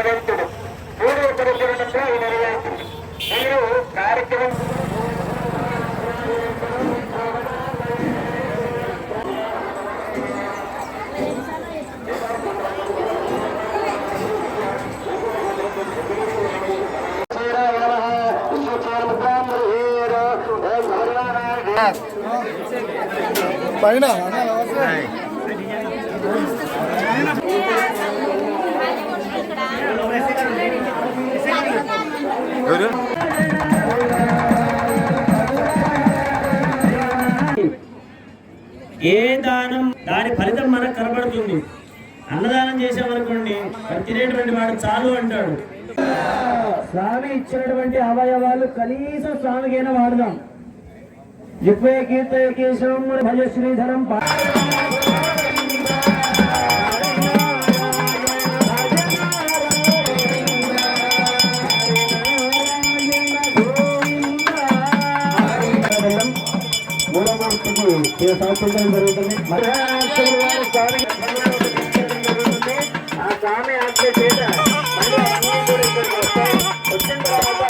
భగవంతుడు పూర్వ పరిశీలనంలో ఈ నిర్వహించింది. మీరు కార్యక్రమం పైన ఏ దానం దాని ఫలితం మనకు కనబడుతుంది. అన్నదానం చేసామనుకోండి, తినేటువంటి వాడు చాలు అంటాడు. స్వామి ఇచ్చినటువంటి అవయవాలు కనీసం స్వామికైనా వాడదాం. జిహ్వే కీర్తయ కేశవం భజ శ్రీధరం. మూలమూర్తికి సంస్కృతం జరుగుతుంది. ఆ స్వామి ఆజ్ఞ చేత వచ్చిన తర్వాత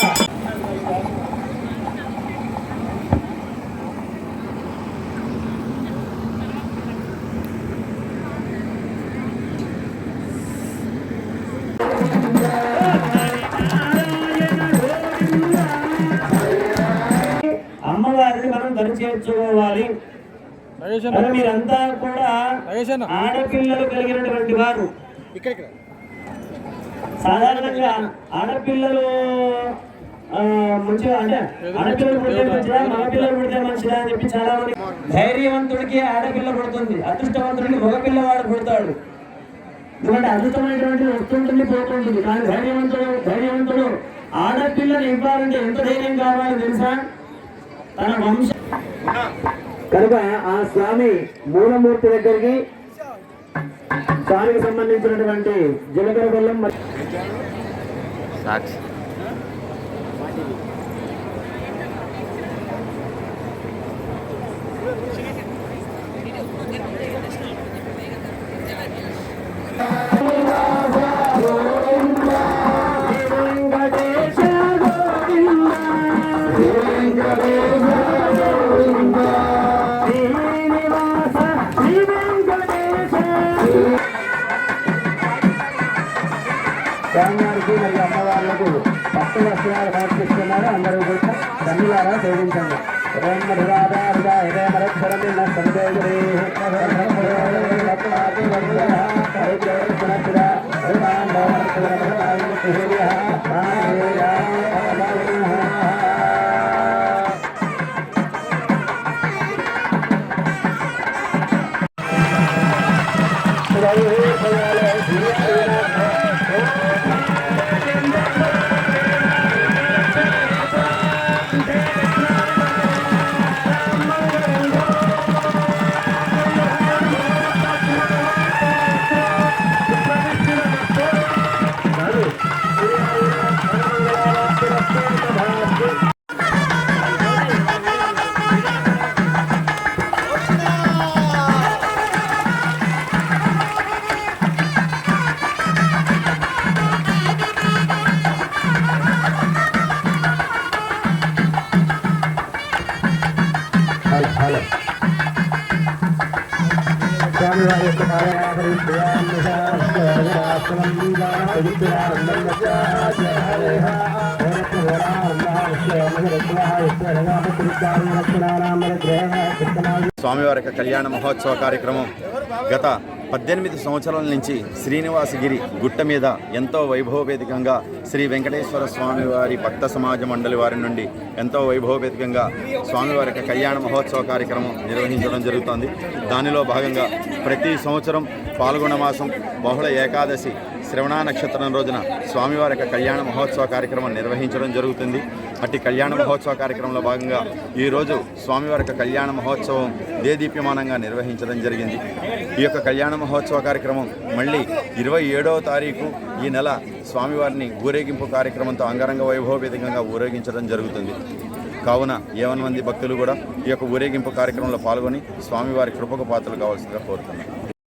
అమ్మవారిని మనం దరి చేర్చుకోవాలి. మీరంతా కూడా ఆడపిల్లలు కలిగినటువంటి వారు. సాధారణంగా ఆడపిల్లలు మంచిగా అంటే ఆడపిల్లలు పుడితే మంచిదా, మగపిల్లలు పుడితే మంచిదా అని చెప్పి చాలా మంది. ధైర్యవంతుడికి ఆడపిల్ల పుడుతుంది, అదృష్టవంతుడికి మగపిల్లవాడు పుడతాడు. ఎందుకంటే అద్భుతమైనటువంటి వస్తుంటుంది, పోతుంటుంది. కానీ ధైర్యవంతుడు ఆడపిల్లని ఇవ్వాలంటే ఎంత ధైర్యం కావాలో తెలుసా? తన వంశ కనుక ఆ స్వామి మూలమూర్తి దగ్గరికి స్వామికి సంబంధించినటువంటి జీలకర్ర బెల్లం స్వామివారికి మరియు అమ్మవార్లకు పట్టు వస్త్రాలు సమర్పిస్తున్నారు. అందరూ కూడా కన్నులారా సేవించండి. స్వామివారి యొక్క కళ్యాణ మహోత్సవ కార్యక్రమం గత 18 సంవత్సరాల నుంచి శ్రీనివాసగిరి గుట్ట మీద ఎంతో వైభవపేతికంగా శ్రీ వెంకటేశ్వర స్వామివారి భక్త సమాజ మండలి వారి నుండి ఎంతో వైభవపేతికంగా స్వామివారి యొక్క కళ్యాణ మహోత్సవ కార్యక్రమం నిర్వహించడం జరుగుతుంది. దానిలో భాగంగా ప్రతి సంవత్సరం పాల్గొన మాసం బహుళ ఏకాదశి శ్రవణ నక్షత్రం రోజున స్వామివారి యొక్క కళ్యాణ మహోత్సవ కార్యక్రమం నిర్వహించడం జరుగుతుంది. అట్టి కళ్యాణ మహోత్సవ కార్యక్రమంలో భాగంగా ఈరోజు స్వామివారి యొక్క కళ్యాణ మహోత్సవం దేదీప్యమానంగా నిర్వహించడం జరిగింది. ఈ యొక్క కళ్యాణ మహోత్సవ కార్యక్రమం మళ్ళీ 27వ తారీఖు ఈ నెల స్వామివారిని ఊరేగింపు కార్యక్రమంతో అంగరంగ వైభవపేతంగా ఊరేగించడం జరుగుతుంది. కావున 50 మంది భక్తులు కూడా ఈ యొక్క ఊరేగింపు కార్యక్రమంలో పాల్గొని స్వామివారి కృపకు పాత్రలు కావాల్సిందిగా కోరుతున్నాను.